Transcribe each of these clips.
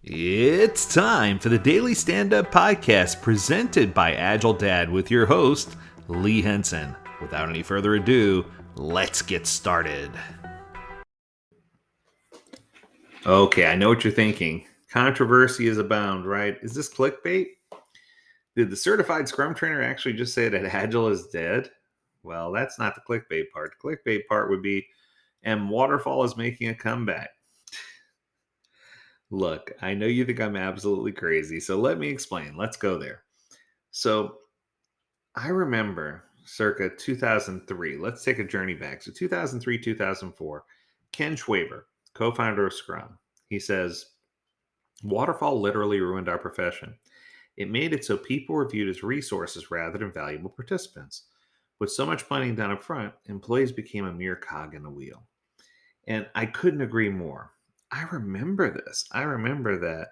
It's time for the Daily Stand Up Podcast presented by Agile Dad with your host, Lee Henson. Without any further ado, let's get started. Okay, I know what you're thinking. Controversy is abound, right? Is this clickbait? Did the certified Scrum trainer actually just say that Agile is dead? Well, that's not the clickbait part. The clickbait part would be, and Waterfall is making a comeback. Look, I know you think I'm absolutely crazy, so let me explain. Let's go there. So, I remember circa 2003. Let's take a journey back. So 2003, 2004. Ken Schwaber, co-founder of Scrum, he says, Waterfall literally ruined our profession. It made it so people were viewed as resources rather than valuable participants. With so much planning done up front, employees became a mere cog in the wheel. And I couldn't agree more. I remember this. I remember that,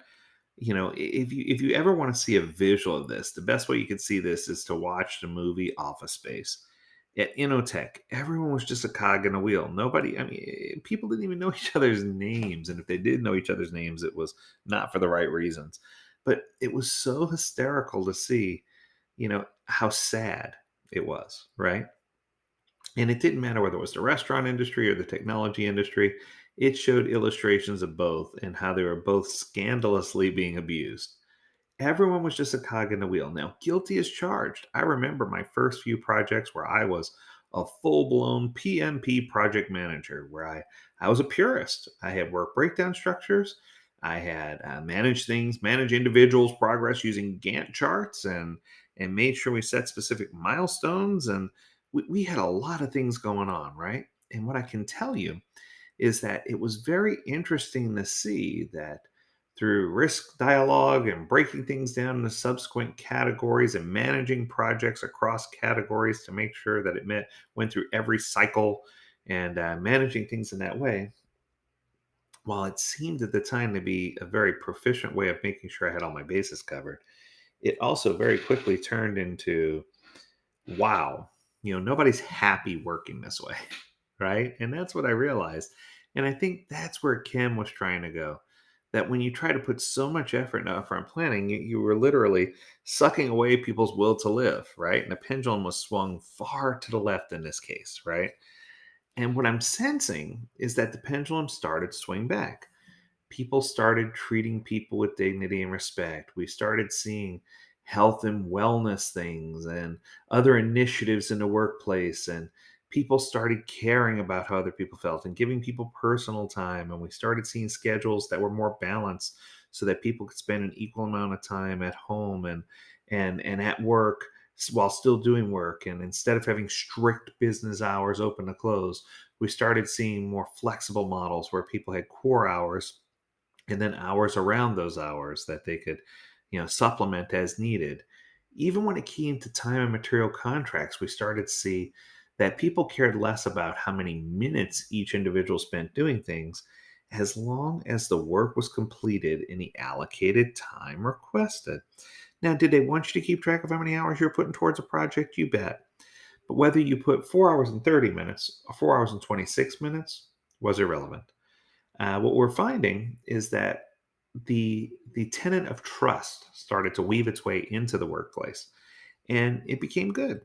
if you ever want to see a visual of this, the best way you could see this is to watch the movie Office Space. At Innotech, everyone was just a cog in a wheel. Nobody, people didn't even know each other's names. And if they did know each other's names, it was not for the right reasons. But it was so hysterical to see, how sad it was, right? And it didn't matter whether it was the restaurant industry or the technology industry. It showed illustrations of both and how they were both scandalously being abused. Everyone was just a cog in the wheel. Now, guilty as charged. I remember my first few projects where I was a full blown PMP project manager, where I was a purist. I had work breakdown structures. I had managed things, manage individuals' progress using Gantt charts, and made sure we set specific milestones. And we had a lot of things going on, right? And what I can tell you is that it was very interesting to see that through risk dialogue and breaking things down into subsequent categories and managing projects across categories to make sure that went through every cycle and managing things in that way, while it seemed at the time to be a very proficient way of making sure I had all my bases covered, it also very quickly turned into, wow, nobody's happy working this way. Right? And that's what I realized. And I think that's where Kim was trying to go. That when you try to put so much effort into upfront planning, you were literally sucking away people's will to live, right? And the pendulum was swung far to the left in this case, right? And what I'm sensing is that the pendulum started to swing back. People started treating people with dignity and respect. We started seeing health and wellness things and other initiatives in the workplace. And people started caring about how other people felt and giving people personal time. And we started seeing schedules that were more balanced so that people could spend an equal amount of time at home and at work while still doing work. And instead of having strict business hours open to close, we started seeing more flexible models where people had core hours and then hours around those hours that they could, supplement as needed. Even when it came to time and material contracts, we started to see that people cared less about how many minutes each individual spent doing things, as long as the work was completed in the allocated time requested. Now, did they want you to keep track of how many hours you're putting towards a project? You bet. But whether you put 4 hours and 30 minutes or 4 hours and 26 minutes was irrelevant. What we're finding is that the tenet of trust started to weave its way into the workplace, and it became good.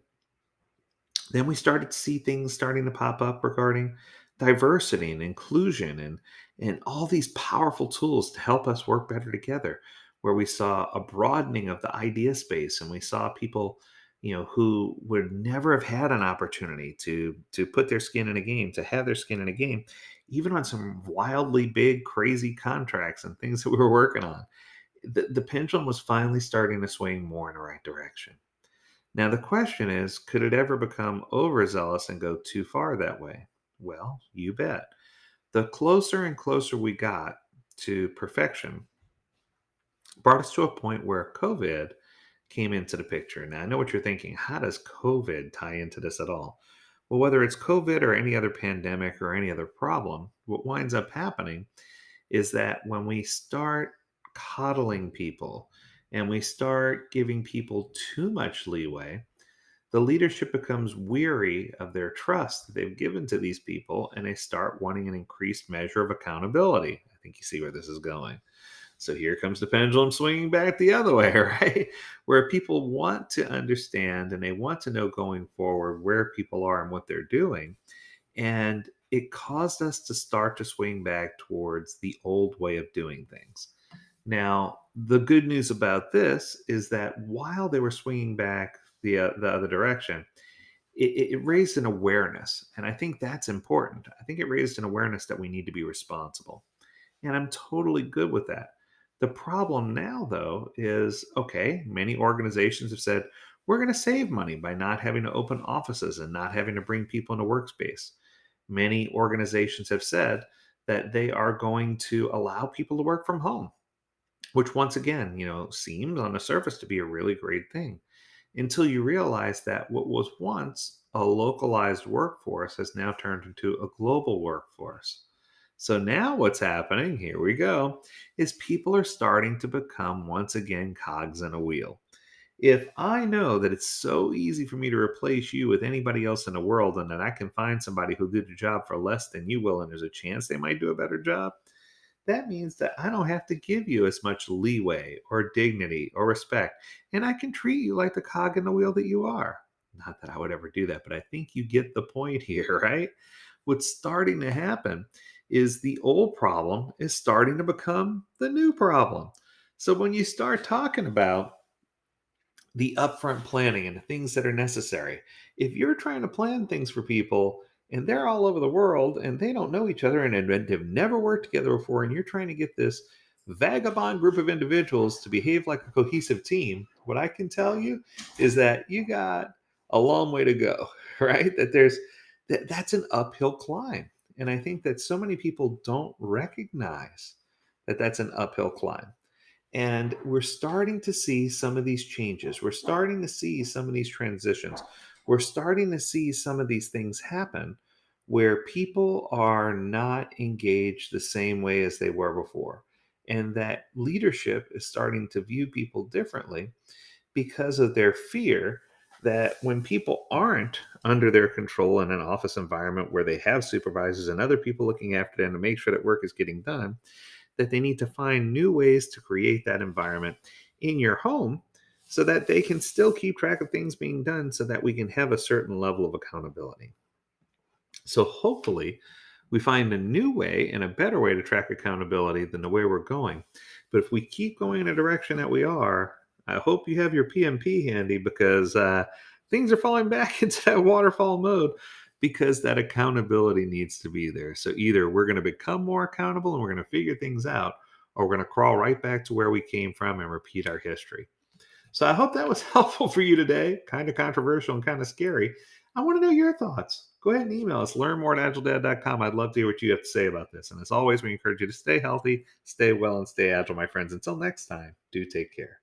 Then we started to see things starting to pop up regarding diversity and inclusion and all these powerful tools to help us work better together, where we saw a broadening of the idea space and we saw people, who would never have had an opportunity to put their skin in a game, to have their skin in a game, even on some wildly big crazy contracts and things that we were working on. The pendulum was finally starting to swing more in the right direction. Now, the question is, could it ever become overzealous and go too far that way? Well, you bet. The closer and closer we got to perfection brought us to a point where COVID came into the picture. Now, I know what you're thinking. How does COVID tie into this at all? Well, whether it's COVID or any other pandemic or any other problem, what winds up happening is that when we start coddling people and we start giving people too much leeway, the leadership becomes weary of their trust that they've given to these people and they start wanting an increased measure of accountability. I think you see where this is going. So here comes the pendulum swinging back the other way, right? Where people want to understand and they want to know going forward where people are and what they're doing. And it caused us to start to swing back towards the old way of doing things. Now, the good news about this is that while they were swinging back the other direction, it raised an awareness. And I think that's important. I think it raised an awareness that we need to be responsible. And I'm totally good with that. The problem now, though, is okay, many organizations have said, we're going to save money by not having to open offices and not having to bring people into workspace. Many organizations have said that they are going to allow people to work from home, which once again, seems on the surface to be a really great thing until you realize that what was once a localized workforce has now turned into a global workforce. So now what's happening, here we go, is people are starting to become once again cogs in a wheel. If I know that it's so easy for me to replace you with anybody else in the world and that I can find somebody who did the job for less than you will and there's a chance they might do a better job, that means that I don't have to give you as much leeway or dignity or respect. And I can treat you like the cog in the wheel that you are. Not that I would ever do that, but I think you get the point here, right? What's starting to happen is the old problem is starting to become the new problem. So when you start talking about the upfront planning and the things that are necessary. If you're trying to plan things for people and they're all over the world and they don't know each other and have never worked together before, and you're trying to get this vagabond group of individuals to behave like a cohesive team, what I can tell you is that you got a long way to go, right? That's an uphill climb. And I think that so many people don't recognize that that's an uphill climb. And we're starting to see some of these changes. We're starting to see some of these transitions. We're starting to see some of these things happen where people are not engaged the same way as they were before. And that leadership is starting to view people differently because of their fear that when people aren't under their control in an office environment where they have supervisors and other people looking after them to make sure that work is getting done, that they need to find new ways to create that environment in your home so that they can still keep track of things being done so that we can have a certain level of accountability. So hopefully we find a new way and a better way to track accountability than the way we're going. But if we keep going in a direction that we are, I hope you have your PMP handy because things are falling back into that waterfall mode because that accountability needs to be there. So either we're going to become more accountable and we're going to figure things out, or we're going to crawl right back to where we came from and repeat our history. So I hope that was helpful for you today. Kind of controversial and kind of scary. I want to know your thoughts. Go ahead and email us, learnmore@agiledad.com. I'd love to hear what you have to say about this. And as always, we encourage you to stay healthy, stay well, and stay agile, my friends. Until next time, do take care.